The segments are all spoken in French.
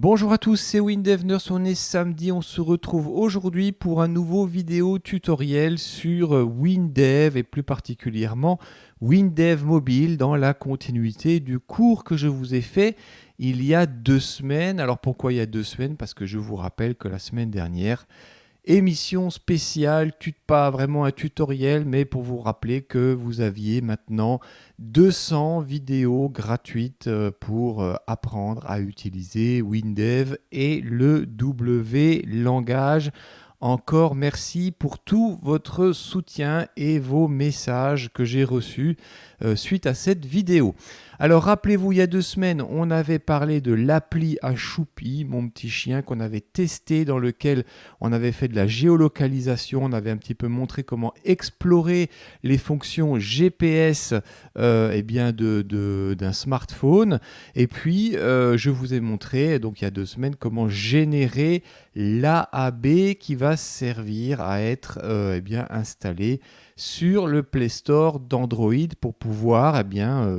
Bonjour à tous, c'est WinDevNurse, on est samedi, on se retrouve aujourd'hui pour un nouveau vidéo tutoriel sur WinDev et plus particulièrement WinDev Mobile dans la continuité du cours que je vous ai fait il y a 2 semaines. Alors pourquoi il y a 2 semaines? Parce que je vous rappelle que la semaine dernière, émission spéciale, pas vraiment un tutoriel, mais pour vous rappeler que vous aviez maintenant 200 vidéos gratuites pour apprendre à utiliser WinDev et le W langage. Encore merci pour tout votre soutien et vos messages que j'ai reçus suite à cette vidéo. Alors rappelez-vous, il y a 2 semaines, on avait parlé de l'appli à Choupi, mon petit chien qu'on avait testé, dans lequel on avait fait de la géolocalisation, on avait un petit peu montré comment explorer les fonctions GPS d'un smartphone. Et puis, je vous ai montré, donc il y a 2 semaines, comment générer l'AAB qui va servir à être installé sur le Play Store d'Android pour pouvoir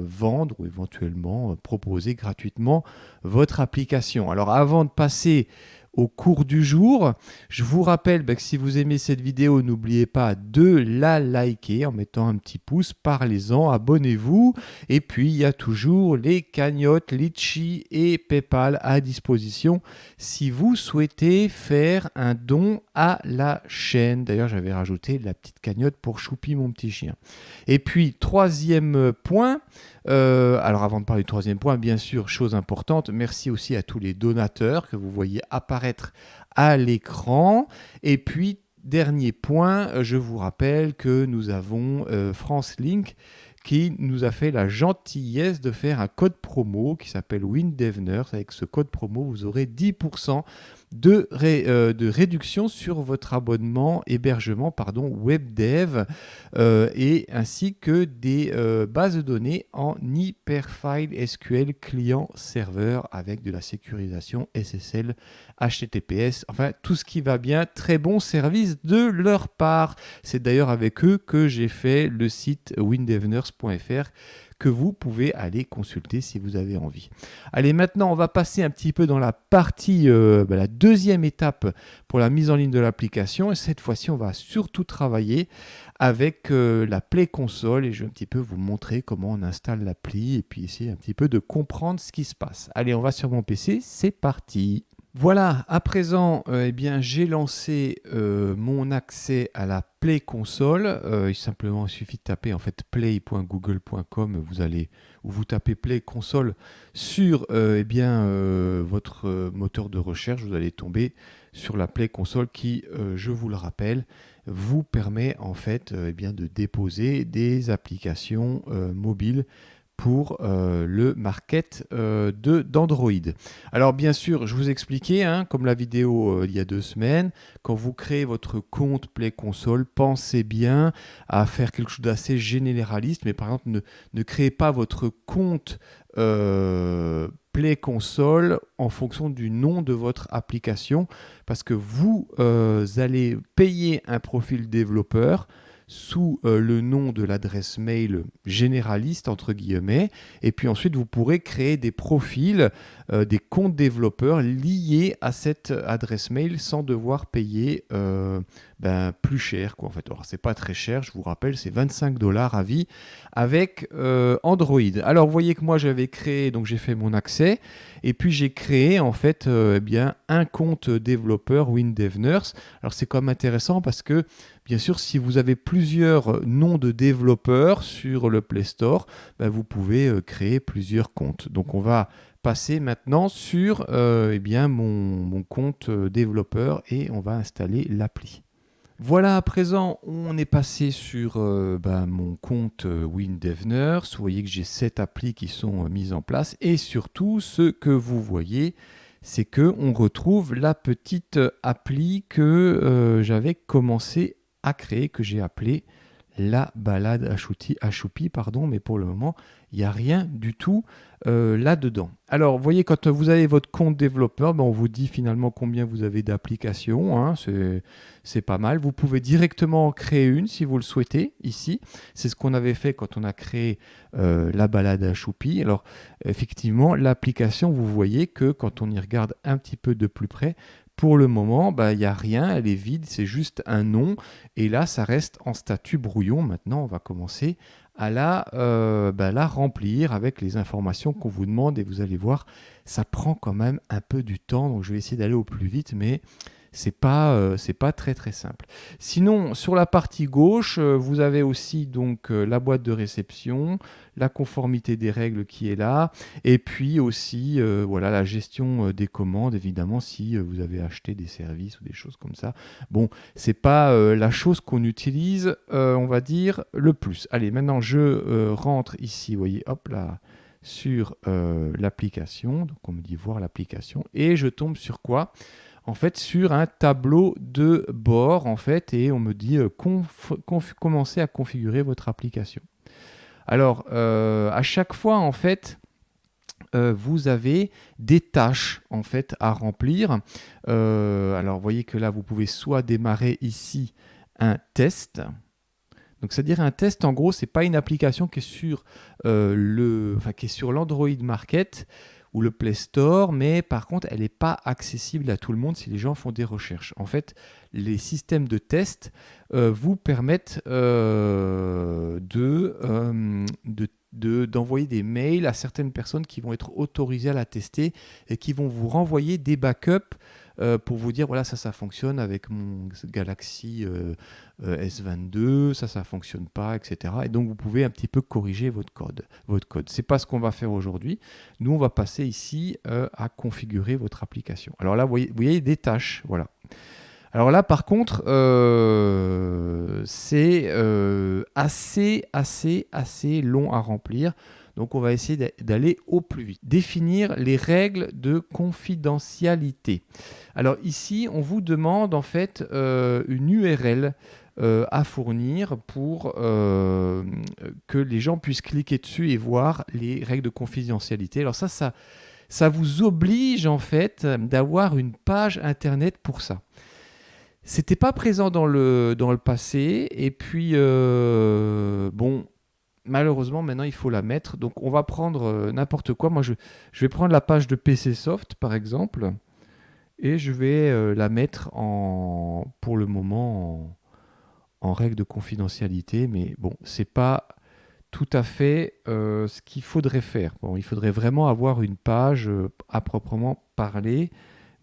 vendre ou éventuellement proposer gratuitement votre application. Alors avant de passer au cours du jour, je vous rappelle que si vous aimez cette vidéo, n'oubliez pas de la liker en mettant un petit pouce, parlez-en, abonnez-vous. Et puis, il y a toujours les cagnottes Litchi et PayPal à disposition si vous souhaitez faire un don à la chaîne. D'ailleurs, j'avais rajouté la petite cagnotte pour Choupi, mon petit chien. Et puis, troisième point, alors avant de parler du troisième point, bien sûr, chose importante, merci aussi à tous les donateurs que vous voyez apparaître à l'écran. Et puis, dernier point, je vous rappelle que nous avons France Link qui nous a fait la gentillesse de faire un code promo qui s'appelle WinDevNurse. Avec ce code promo, vous aurez 10% de réduction sur votre abonnement hébergement WebDev et ainsi que des bases de données en Hyperfile SQL client-serveur avec de la sécurisation SSL, HTTPS, enfin tout ce qui va bien. Très bon service de leur part. C'est d'ailleurs avec eux que j'ai fait le site windevnurse.fr que vous pouvez aller consulter si vous avez envie. Allez, maintenant, on va passer un petit peu dans la partie, la deuxième étape pour la mise en ligne de l'application. Et cette fois-ci, on va surtout travailler avec la Play Console et je vais un petit peu vous montrer comment on installe l'appli et puis essayer un petit peu de comprendre ce qui se passe. Allez, on va sur mon PC, c'est parti. Voilà, à présent, j'ai lancé mon accès à la Play Console. Il suffit de taper en fait play.google.com. Vous tapez Play Console sur votre moteur de recherche. Vous allez tomber sur la Play Console qui, je vous le rappelle, vous permet en fait de déposer des applications mobiles pour le market d'Android. Alors bien sûr, je vous expliquais, comme la vidéo il y a 2 semaines, quand vous créez votre compte Play Console, pensez bien à faire quelque chose d'assez généraliste, mais par exemple, ne créez pas votre compte Play Console en fonction du nom de votre application, parce que vous allez payer un profil développeur sous le nom de l'adresse mail généraliste, entre guillemets, et puis ensuite vous pourrez créer des profils, des comptes développeurs liés à cette adresse mail sans devoir payer plus cher, quoi, en fait. Alors c'est pas très cher, je vous rappelle, c'est 25$ à vie avec Android. Alors vous voyez que moi j'avais créé, donc j'ai fait mon accès, et puis j'ai créé en fait un compte développeur WinDevNurse. Alors c'est quand même intéressant parce que bien sûr, si vous avez plusieurs noms de développeurs sur le Play Store, vous pouvez créer plusieurs comptes. Donc on va passer maintenant sur mon compte développeur et on va installer l'appli. Voilà, à présent, on est passé sur mon compte WinDevNurse. Vous voyez que j'ai 7 applis qui sont mises en place. Et surtout, ce que vous voyez, c'est qu'on retrouve la petite appli que j'avais commencé à créer, que j'ai appelée la balade à Choupi, pardon, mais pour le moment, il n'y a rien du tout là-dedans. Alors, vous voyez, quand vous avez votre compte développeur, ben, on vous dit finalement combien vous avez d'applications, hein, c'est pas mal. Vous pouvez directement en créer une si vous le souhaitez, ici. C'est ce qu'on avait fait quand on a créé la balade à Choupi. Alors, effectivement, l'application, vous voyez que quand on y regarde un petit peu de plus près, pour le moment, il n'y a rien, elle est vide, c'est juste un nom. Et là, ça reste en statut brouillon. Maintenant, on va commencer à la remplir avec les informations qu'on vous demande. Et vous allez voir, ça prend quand même un peu du temps. Donc, je vais essayer d'aller au plus vite, mais c'est pas très très simple. Sinon, sur la partie gauche, vous avez aussi donc la boîte de réception, la conformité des règles qui est là, et puis aussi voilà la gestion des commandes, évidemment, si vous avez acheté des services ou des choses comme ça. Bon, c'est pas la chose qu'on utilise, on va dire, le plus. Allez, maintenant je rentre ici, vous voyez, hop là, sur l'application. Donc on me dit voir l'application, et je tombe sur quoi ? En fait, sur un tableau de bord, en fait, et on me dit commencez à configurer votre application. Alors, à chaque fois, en fait, vous avez des tâches en fait à remplir. Alors, vous voyez que là, vous pouvez soit démarrer ici un test. Donc, c'est-à-dire un test, en gros, c'est pas une application qui est sur qui est sur l'Android Market ou le Play Store, mais par contre, elle n'est pas accessible à tout le monde si les gens font des recherches. En fait, les systèmes de test vous permettent d'envoyer des mails à certaines personnes qui vont être autorisées à la tester et qui vont vous renvoyer des backups pour vous dire voilà, ça fonctionne avec mon Galaxy S22, ça fonctionne pas, etc. Et donc vous pouvez un petit peu corriger votre code. C'est pas ce qu'on va faire aujourd'hui. Nous, on va passer ici à configurer votre application. Alors là, vous voyez des tâches, voilà. Alors là, par contre, c'est assez long à remplir. Donc, on va essayer d'aller au plus vite. Définir les règles de confidentialité. Alors ici, on vous demande en fait une URL à fournir pour que les gens puissent cliquer dessus et voir les règles de confidentialité. Alors ça vous oblige en fait d'avoir une page internet pour ça. C'était pas présent dans le passé, et puis bon, malheureusement maintenant il faut la mettre. Donc on va prendre n'importe quoi. Moi je vais prendre la page de PCsoft par exemple, et je vais la mettre pour le moment en règle de confidentialité, mais bon, c'est pas tout à fait ce qu'il faudrait faire. Bon, il faudrait vraiment avoir une page à proprement parler,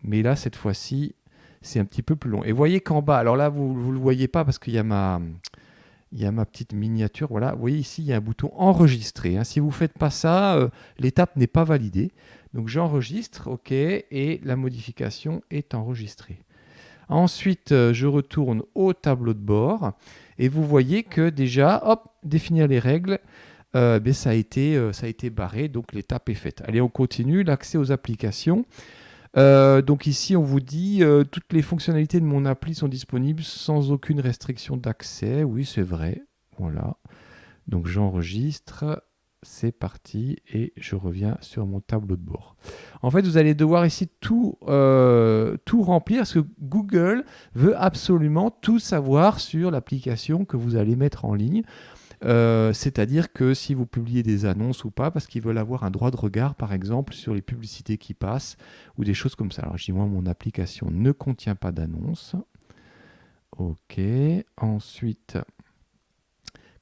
mais là cette fois-ci c'est un petit peu plus long. Et voyez qu'en bas, alors là, vous ne le voyez pas parce qu'il y a ma petite miniature. Voilà, vous voyez ici, il y a un bouton enregistrer. Hein. Si vous ne faites pas ça, l'étape n'est pas validée. Donc j'enregistre, OK, et la modification est enregistrée. Ensuite, je retourne au tableau de bord et vous voyez que déjà, hop, définir les règles, ça a été barré, donc l'étape est faite. Allez, on continue, l'accès aux applications. Donc ici, on vous dit toutes les fonctionnalités de mon appli sont disponibles sans aucune restriction d'accès. Oui, c'est vrai. Voilà. Donc j'enregistre. C'est parti et je reviens sur mon tableau de bord. En fait, vous allez devoir ici tout remplir parce que Google veut absolument tout savoir sur l'application que vous allez mettre en ligne. C'est-à-dire que si vous publiez des annonces ou pas, parce qu'ils veulent avoir un droit de regard, par exemple, sur les publicités qui passent ou des choses comme ça. Alors, je dis moi, mon application ne contient pas d'annonces. OK. Ensuite,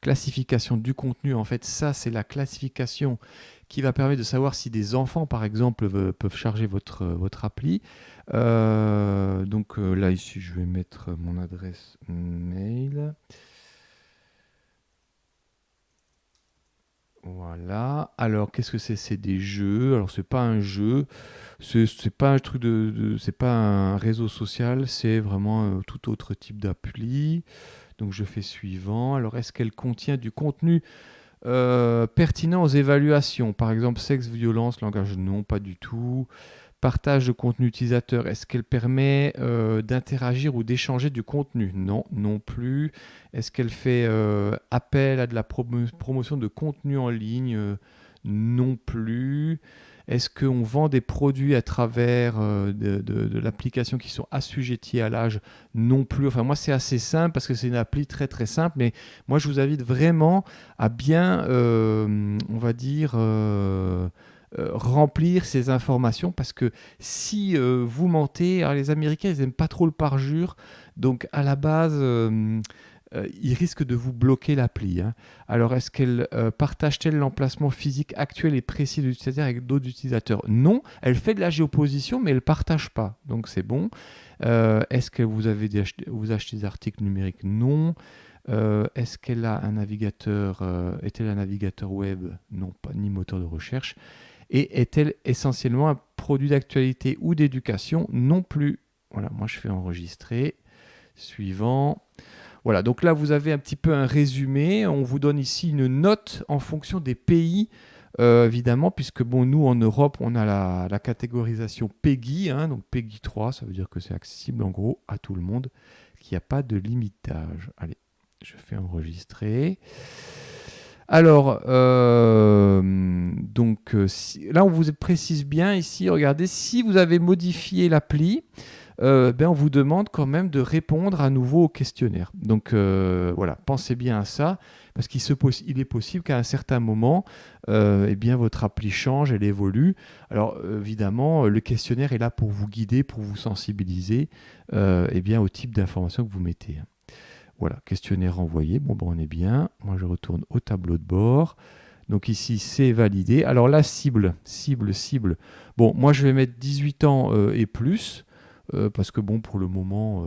classification du contenu. En fait, ça, c'est la classification qui va permettre de savoir si des enfants, par exemple, peuvent charger votre appli. Donc là, ici, je vais mettre mon adresse mail. Voilà. Alors, qu'est-ce que c'est? C'est des jeux. Alors, c'est pas un jeu. C'est pas un truc c'est pas un réseau social. C'est vraiment tout autre type d'appli. Donc, je fais suivant. Alors, est-ce qu'elle contient du contenu pertinent aux évaluations? Par exemple, sexe, violence, langage? Non, pas du tout. Partage de contenu utilisateur, est-ce qu'elle permet d'interagir ou d'échanger du contenu? Non, non plus. Est-ce qu'elle fait appel à de la promotion de contenu en ligne? Non plus. Est-ce qu'on vend des produits à travers de l'application qui sont assujettis à l'âge? Non plus. Enfin, moi, c'est assez simple parce que c'est une appli très très simple, mais moi, je vous invite vraiment à bien, on va dire, remplir ces informations parce que si vous mentez, alors les Américains, ils n'aiment pas trop le parjure, donc à la base, ils risquent de vous bloquer l'appli, hein. Alors, est-ce qu'elle partage-t-elle l'emplacement physique actuel et précis de l'utilisateur avec d'autres utilisateurs? Non, elle fait de la géoposition, mais elle ne partage pas, donc c'est bon. Est-ce que vous achetez des articles numériques? Non. Est-ce qu'elle a un navigateur? Est-elle un navigateur web? Non, pas ni moteur de recherche. Et est-elle essentiellement un produit d'actualité ou d'éducation? Non plus. Voilà, moi je fais enregistrer. Suivant. Voilà, donc là vous avez un petit peu un résumé. On vous donne ici une note en fonction des pays, évidemment, puisque bon, nous en Europe, on a la catégorisation PEGI, hein, donc PEGI 3, ça veut dire que c'est accessible en gros à tout le monde, qu'il n'y a pas de limitage. Allez, je fais enregistrer. Alors, donc là, on vous précise bien ici, regardez, si vous avez modifié l'appli, on vous demande quand même de répondre à nouveau au questionnaire. Donc voilà, pensez bien à ça, parce il est possible qu'à un certain moment, votre appli change, elle évolue. Alors évidemment, le questionnaire est là pour vous guider, pour vous sensibiliser au type d'information que vous mettez. Voilà, questionnaire envoyé. Bon, on est bien. Moi, je retourne au tableau de bord. Donc ici, c'est validé. Alors la cible. Bon, moi, je vais mettre 18 ans et plus, parce que bon, pour le moment,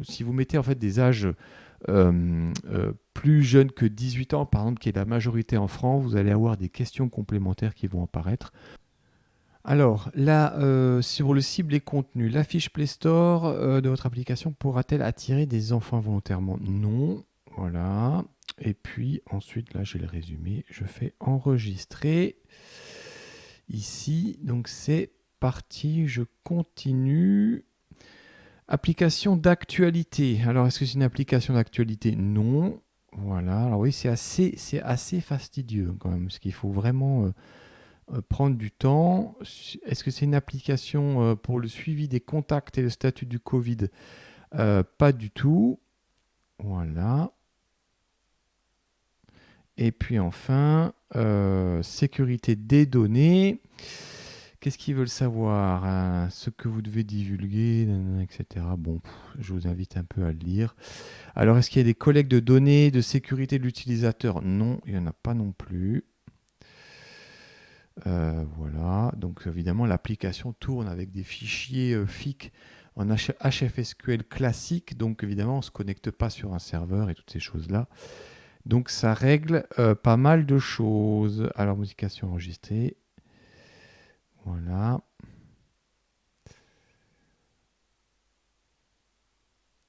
si vous mettez en fait des âges plus jeunes que 18 ans, par exemple, qui est la majorité en France, vous allez avoir des questions complémentaires qui vont apparaître. Alors, là, sur le cible et contenu, la fiche Play Store de votre application pourra-t-elle attirer des enfants volontairement? Non. Voilà. Et puis, ensuite, là, j'ai le résumé. Je fais enregistrer. Ici, donc c'est parti. Je continue. Application d'actualité. Alors, est-ce que c'est une application d'actualité? Non. Voilà. Alors oui, c'est assez fastidieux quand même, parce qu'il faut vraiment prendre du temps. Est-ce que c'est une application pour le suivi des contacts et le statut du Covid? Pas du tout. Voilà. Et puis enfin, sécurité des données. Qu'est-ce qu'ils veulent savoir, hein? Ce que vous devez divulguer, etc. Bon, je vous invite un peu à le lire. Alors, est-ce qu'il y a des collectes de données de sécurité de l'utilisateur? Non, il n'y en a pas non plus. Voilà, donc évidemment l'application tourne avec des fichiers FIC en HFSQL classique, donc évidemment on ne se connecte pas sur un serveur et toutes ces choses-là. Donc ça règle pas mal de choses. Alors modification enregistrée, voilà.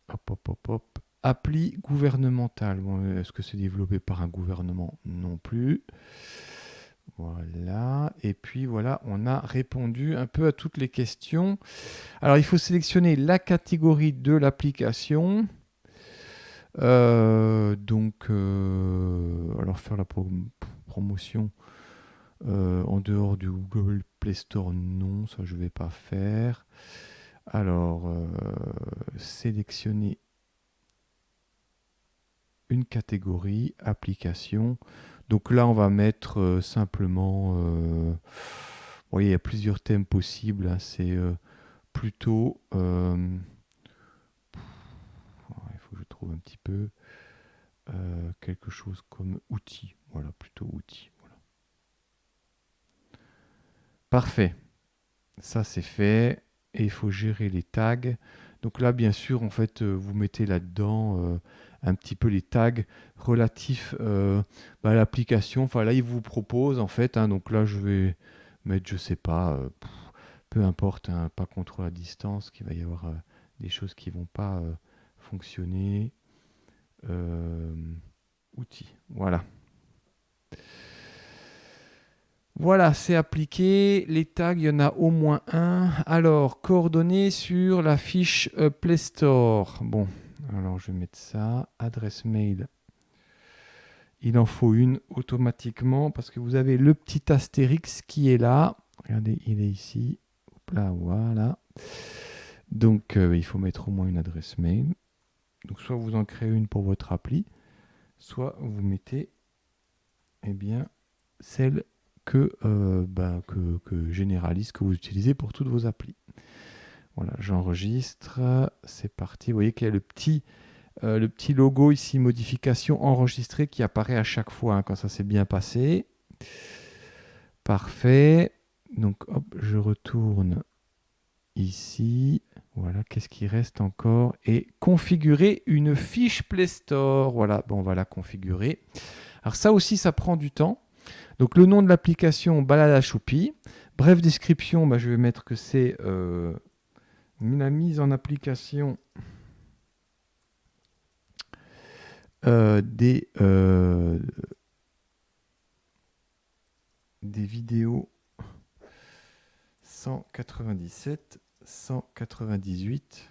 Hop, hop, hop, hop. Appli gouvernementale. Bon, est-ce que c'est développé par un gouvernement? Non plus. Voilà, et puis voilà, on a répondu un peu à toutes les questions. Alors, il faut sélectionner la catégorie de l'application. Alors faire la promotion en dehors du Google Play Store, non, ça je ne vais pas faire. Alors, sélectionner une catégorie, application. Donc là, on va mettre simplement... il y a plusieurs thèmes possibles, hein. C'est plutôt... il faut que je trouve un petit peu quelque chose comme outil. Voilà, plutôt outil. Voilà. Parfait. Ça, c'est fait. Et il faut gérer les tags. Donc là, bien sûr, en fait, vous mettez là-dedans un petit peu les tags relatifs à l'application. Enfin, là, il vous propose, en fait, hein, donc là, je vais mettre, je sais pas, peu importe, hein, pas contrôle à distance, qu'il va y avoir des choses qui vont pas fonctionner. Outils, voilà. Voilà, c'est appliqué. Les tags, il y en a au moins un. Alors, coordonnées sur la fiche Play Store. Bon, alors je vais mettre ça. Adresse mail. Il en faut une automatiquement parce que vous avez le petit astérix qui est là. Regardez, il est ici. Hop là, voilà. Donc, il faut mettre au moins une adresse mail. Donc, soit vous en créez une pour votre appli, soit vous mettez eh bien, celle que généralise, que vous utilisez pour toutes vos applis. Voilà, j'enregistre. C'est parti. Vous voyez qu'il y a le petit logo ici, modification enregistrée, qui apparaît à chaque fois hein, quand ça s'est bien passé. Parfait. Donc, hop, je retourne ici. Voilà, qu'est-ce qui reste encore? Et configurer une fiche Play Store. Voilà, bon, on va la configurer. Alors ça aussi, ça prend du temps. Donc le nom de l'application, Balade à Choupi. Bref description, bah, je vais mettre que c'est la mise en application des vidéos 197, 198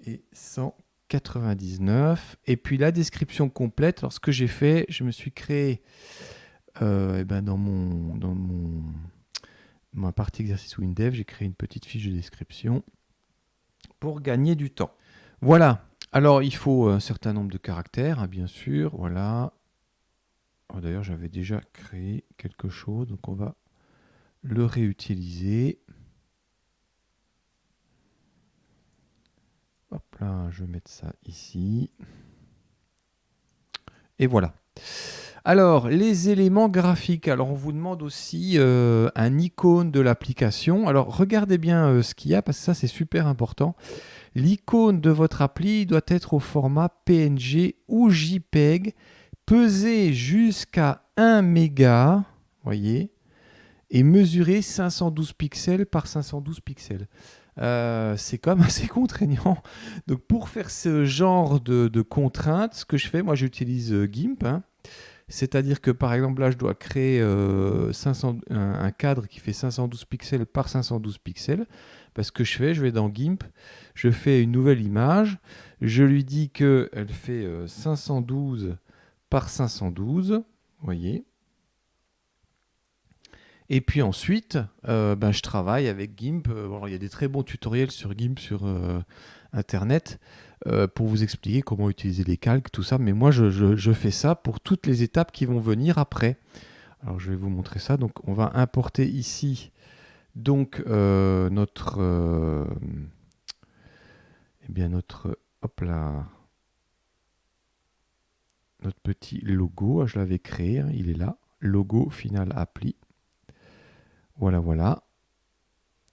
et 199. Et puis la description complète. Alors ce que j'ai fait, je me suis créé dans ma partie exercice WinDev, j'ai créé une petite fiche de description pour gagner du temps. Voilà. Alors, il faut un certain nombre de caractères, hein, bien sûr. Voilà. Oh, d'ailleurs, j'avais déjà créé quelque chose, donc on va le réutiliser. Hop là, je vais mettre ça ici. Et voilà. Alors, les éléments graphiques. Alors, on vous demande aussi un icône de l'application. Alors, regardez bien ce qu'il y a, parce que ça, c'est super important. L'icône de votre appli doit être au format PNG ou JPEG, peser jusqu'à 1 méga, voyez, et mesurer 512 pixels par 512 pixels. C'est quand même assez contraignant. Donc pour faire ce genre de contraintes, ce que je fais, moi j'utilise GIMP. Hein. C'est-à-dire que par exemple là, je dois créer un cadre qui fait 512 pixels par 512 pixels. Parce que je vais dans GIMP, je fais une nouvelle image, je lui dis qu'elle fait 512 par 512, vous voyez. Et puis ensuite, je travaille avec GIMP. Il y a des très bons tutoriels sur GIMP sur Internet pour vous expliquer comment utiliser les calques, tout ça. Mais moi, je fais ça pour toutes les étapes qui vont venir après. Alors, je vais vous montrer ça. Donc, on va importer ici donc notre hop là, notre petit logo. Je l'avais créé, hein, il est là. Logo final appli. Voilà, voilà.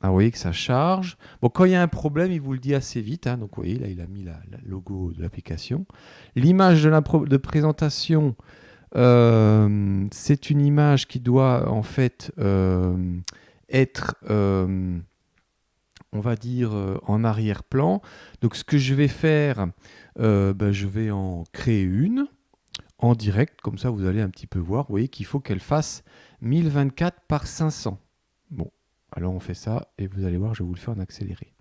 Ah, vous voyez que ça charge. Bon, quand il y a un problème, il vous le dit assez vite. Hein. Donc, vous voyez, là, il a mis le logo de l'application. L'image de présentation, c'est une image qui doit en fait être, on va dire, en arrière-plan. Donc, ce que je vais faire, je vais en créer une en direct. Comme ça, vous allez un petit peu voir. Vous voyez qu'il faut qu'elle fasse 1024 par 500. Bon. Alors on fait ça et vous allez voir, je vais vous le faire en accéléré.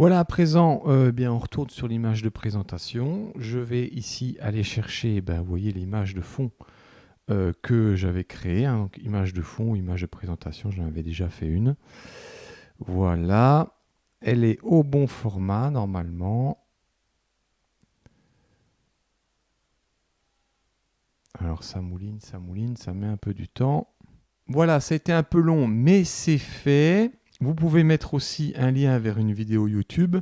Voilà, à présent, bien, on retourne sur l'image de présentation. Je vais ici aller chercher, vous voyez, l'image de fond que j'avais créée. Hein. Donc, image de fond, image de présentation, j'en avais déjà fait une. Voilà, elle est au bon format normalement. Alors ça mouline, ça met un peu du temps. Voilà, ça a été un peu long, mais c'est fait. Vous pouvez mettre aussi un lien vers une vidéo YouTube.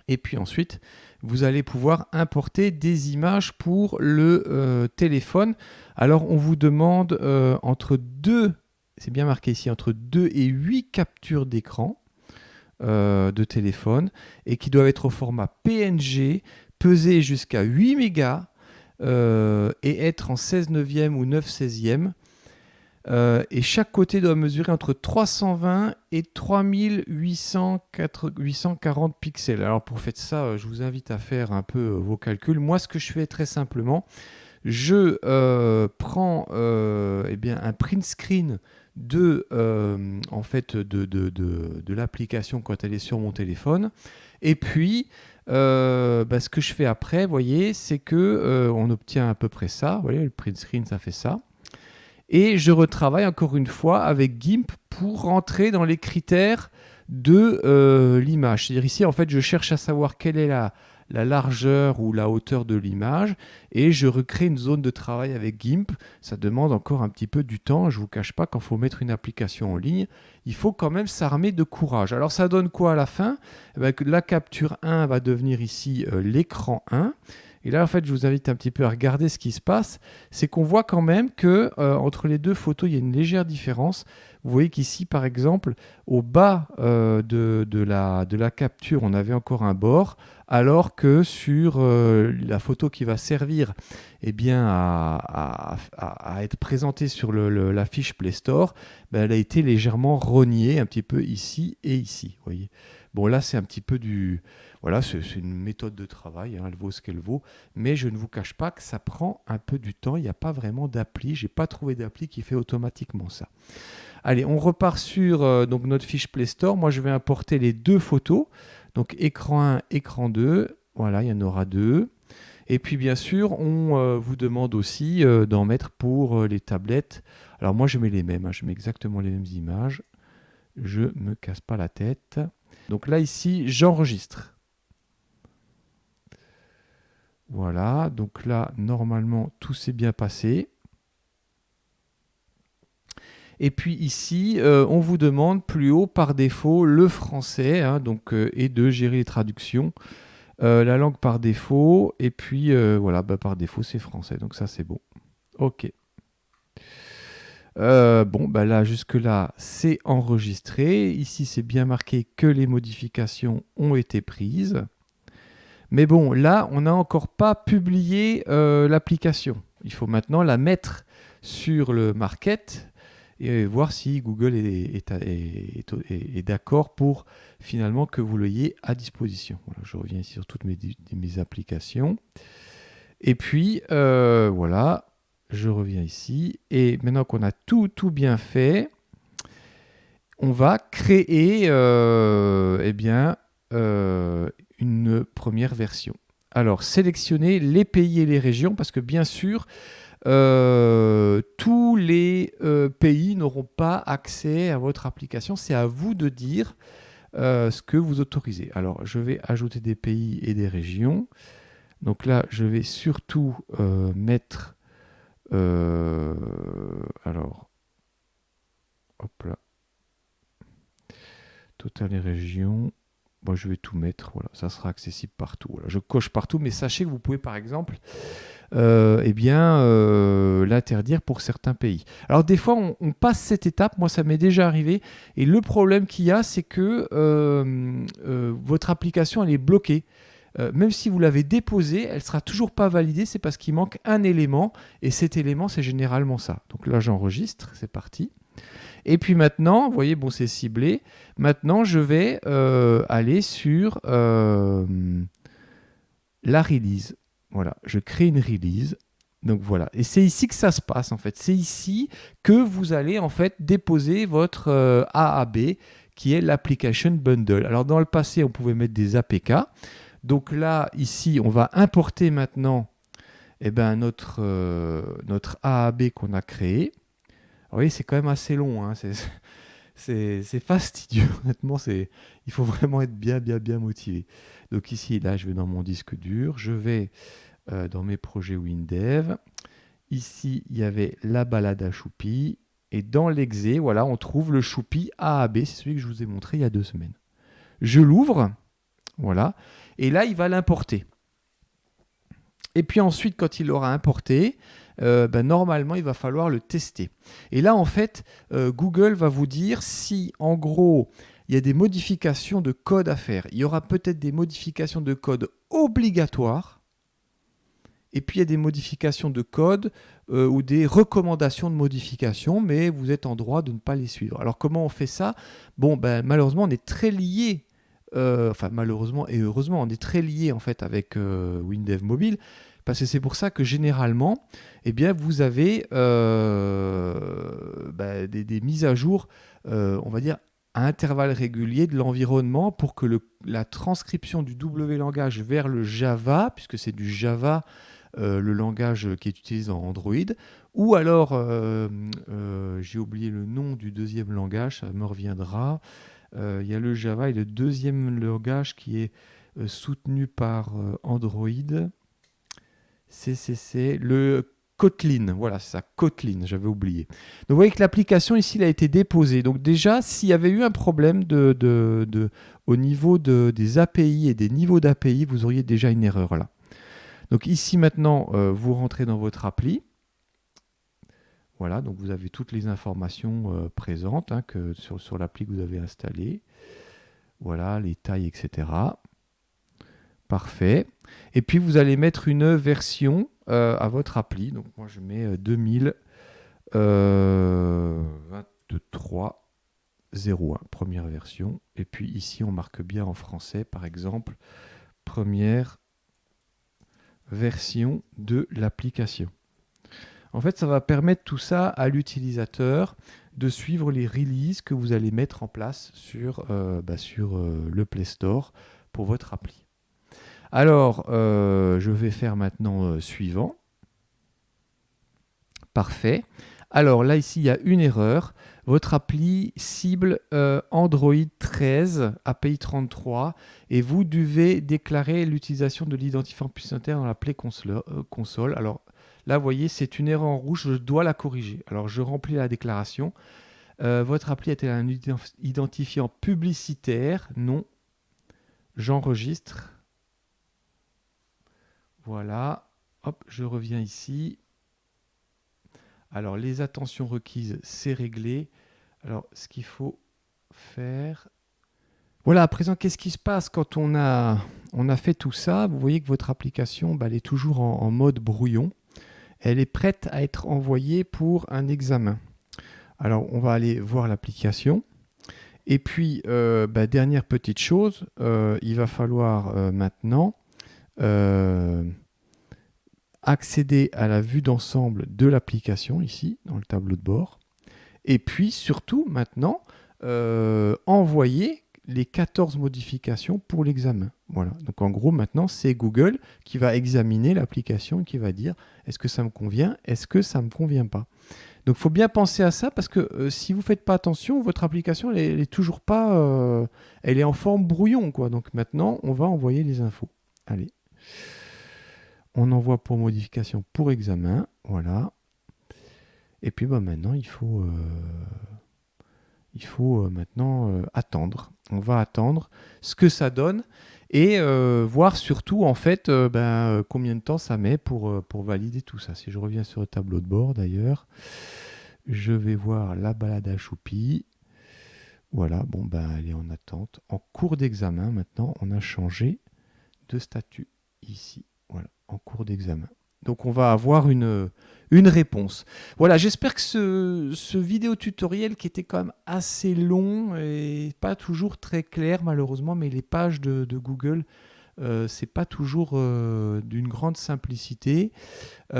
Et puis ensuite, vous allez pouvoir importer des images pour le téléphone. Alors, on vous demande entre 2, c'est bien marqué ici, entre 2 et 8 captures d'écran de téléphone et qui doivent être au format PNG, peser jusqu'à 8 mégas et être en 16 neuvième ou 9 16e. Et chaque côté doit mesurer entre 320 et 3840 pixels. Alors pour faire ça, je vous invite à faire un peu vos calculs. Moi, ce que je fais très simplement, je prends un print screen en fait, de l'application quand elle est sur mon téléphone. Et puis, ce que je fais après, vous voyez, c'est que on obtient à peu près ça. Vous voyez, le print screen, ça fait ça. Et je retravaille encore une fois avec GIMP pour rentrer dans les critères de l'image. C'est-à-dire ici, en fait, je cherche à savoir quelle est la largeur ou la hauteur de l'image et je recrée une zone de travail avec GIMP. Ça demande encore un petit peu du temps. Je ne vous cache pas, quand il faut mettre une application en ligne, il faut quand même s'armer de courage. Alors ça donne quoi à la fin? Que la capture 1 va devenir ici l'écran 1. Et là, en fait, je vous invite un petit peu à regarder ce qui se passe. C'est qu'on voit quand même que entre les deux photos, il y a une légère différence. Vous voyez qu'ici, par exemple, au bas de la capture, on avait encore un bord, alors que sur la photo qui va servir à être présentée sur la fiche Play Store, elle a été légèrement rognée un petit peu ici et ici. Vous voyez. Bon, là, c'est un petit peu du... Voilà, c'est une méthode de travail, hein, elle vaut ce qu'elle vaut, mais je ne vous cache pas que ça prend un peu du temps, il n'y a pas vraiment d'appli, je n'ai pas trouvé d'appli qui fait automatiquement ça. Allez, on repart sur donc notre fiche Play Store, moi je vais importer les deux photos, donc écran 1, écran 2, voilà, il y en aura deux. Et puis bien sûr, on vous demande aussi d'en mettre pour les tablettes. Alors moi je mets les mêmes, hein, je mets exactement les mêmes images, je ne me casse pas la tête. Donc là ici, j'enregistre. Voilà, donc là, normalement, tout s'est bien passé. Et puis ici, on vous demande plus haut, par défaut, le français, hein, et de gérer les traductions. La langue par défaut, et puis voilà, par défaut, c'est français, donc ça, c'est bon. OK. Là, jusque-là, c'est enregistré. Ici, c'est bien marqué que les modifications ont été prises. Mais bon, là, on n'a encore pas publié l'application. Il faut maintenant la mettre sur le market et voir si Google est d'accord pour finalement que vous l'ayez à disposition. Voilà, je reviens ici sur toutes mes applications. Et puis, voilà, je reviens ici. Et maintenant qu'on a tout bien fait, on va créer une première version. Alors, sélectionnez les pays et les régions parce que bien sûr, tous les pays n'auront pas accès à votre application. C'est à vous de dire ce que vous autorisez. Alors, je vais ajouter des pays et des régions. Donc là, je vais surtout mettre... alors, hop là. Total et régions. Bon, je vais tout mettre, voilà, ça sera accessible partout. Voilà, je coche partout, mais sachez que vous pouvez par exemple l'interdire pour certains pays. Alors des fois, on passe cette étape, moi ça m'est déjà arrivé, et le problème qu'il y a, c'est que votre application, elle est bloquée. Même si vous l'avez déposée, elle ne sera toujours pas validée, c'est parce qu'il manque un élément, et cet élément, c'est généralement ça. Donc là, j'enregistre, c'est parti. Et puis maintenant, vous voyez, bon, c'est ciblé. Maintenant, je vais aller sur la release. Voilà, je crée une release. Donc voilà, et c'est ici que ça se passe en fait. C'est ici que vous allez en fait déposer votre AAB qui est l'application bundle. Alors dans le passé, on pouvait mettre des APK. Donc là, ici, on va importer maintenant notre AAB qu'on a créé. Vous voyez, c'est quand même assez long, hein. C'est fastidieux, honnêtement, il faut vraiment être bien motivé. Donc ici, là, je vais dans mon disque dur, je vais dans mes projets WinDev. Ici, il y avait la balade à Choupi. Et dans l'exé, voilà, on trouve le Choupi AAB, c'est celui que je vous ai montré il y a 2 semaines. Je l'ouvre, voilà, et là, il va l'importer. Et puis ensuite, quand il l'aura importé, normalement, il va falloir le tester. Et là, en fait, Google va vous dire si, en gros, il y a des modifications de code à faire. Il y aura peut-être des modifications de code obligatoires. Et puis, il y a des modifications de code ou des recommandations de modification, mais vous êtes en droit de ne pas les suivre. Alors, comment on fait ça ? Bon, malheureusement, on est très lié. Malheureusement et heureusement, on est très lié en fait avec WinDev Mobile, parce que c'est pour ça que généralement, vous avez des mises à jour, on va dire, à intervalles réguliers de l'environnement pour que la transcription du W langage vers le Java, puisque c'est du Java, le langage qui est utilisé dans Android, ou alors, j'ai oublié le nom du deuxième langage, ça me reviendra. Il y a le Java et le deuxième langage qui est soutenu par Android. C'est le Kotlin. Voilà, c'est ça, Kotlin, j'avais oublié. Donc vous voyez que l'application ici elle a été déposée. Donc déjà, s'il y avait eu un problème au niveau des API et des niveaux d'API, vous auriez déjà une erreur là. Donc ici maintenant, vous rentrez dans votre appli. Voilà, donc vous avez toutes les informations présentes sur l'appli que vous avez installée. Voilà, les tailles, etc. Parfait. Et puis, vous allez mettre une version à votre appli. Donc, moi, je mets 2023.01, première version. Et puis, ici, on marque bien en français, par exemple, première version de l'application. En fait, ça va permettre tout ça à l'utilisateur de suivre les releases que vous allez mettre en place sur le Play Store pour votre appli. Alors, je vais faire maintenant suivant. Parfait. Alors là, ici, il y a une erreur. Votre appli cible Android 13, API 33, et vous devez déclarer l'utilisation de l'identifiant publicitaire dans la Play Console. Alors, là, vous voyez, c'est une erreur en rouge, je dois la corriger. Alors, je remplis la déclaration. Votre appli a-t-elle un identifiant publicitaire ? Non. J'enregistre. Voilà. Hop, je reviens ici. Alors, les attentions requises, c'est réglé. Alors, ce qu'il faut faire... Voilà, à présent, qu'est-ce qui se passe quand on a fait tout ça ? Vous voyez que votre application, elle est toujours en mode brouillon. Elle est prête à être envoyée pour un examen. Alors, on va aller voir l'application. Et puis, dernière petite chose, il va falloir maintenant accéder à la vue d'ensemble de l'application, ici, dans le tableau de bord. Et puis, surtout, maintenant, envoyer les 14 modifications pour l'examen. Voilà. Donc, en gros, maintenant, c'est Google qui va examiner l'application et qui va dire est-ce que ça me convient, est-ce que ça ne me convient pas. Donc, il faut bien penser à ça parce que si vous ne faites pas attention, votre application, elle est toujours pas... elle est en forme brouillon, quoi. Donc, maintenant, on va envoyer les infos. Allez. On envoie pour modification pour examen. Voilà. Et puis, maintenant, il faut maintenant attendre. On va attendre ce que ça donne et voir surtout, en fait, combien de temps ça met pour valider tout ça. Si je reviens sur le tableau de bord, d'ailleurs, je vais voir la balade à Choupi. Voilà, elle est en attente. En cours d'examen, maintenant, on a changé de statut ici. Voilà, en cours d'examen. Donc, on va avoir une réponse. Voilà, j'espère que ce vidéo tutoriel qui était quand même assez long et pas toujours très clair, malheureusement, mais les pages de Google c'est pas toujours d'une grande simplicité.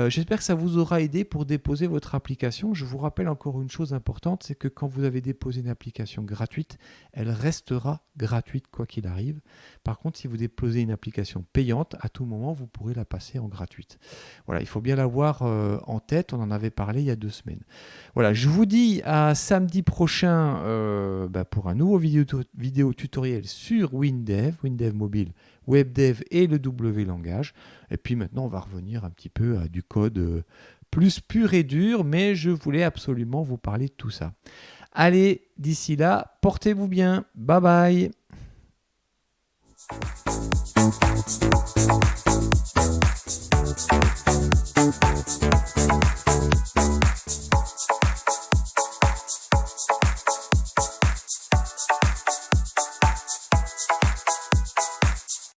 J'espère que ça vous aura aidé pour déposer votre application. Je vous rappelle encore une chose importante, c'est que quand vous avez déposé une application gratuite, elle restera gratuite quoi qu'il arrive. Par contre, si vous déposez une application payante, à tout moment, vous pourrez la passer en gratuite. Voilà, il faut bien l'avoir en tête. On en avait parlé il y a 2 semaines. Voilà, je vous dis à samedi prochain pour un nouveau vidéo tutoriel sur WinDev Mobile, WebDev et le W langage. Et puis maintenant, on va revenir un petit peu à du code plus pur et dur, mais je voulais absolument vous parler de tout ça. Allez, d'ici là, portez-vous bien. Bye bye.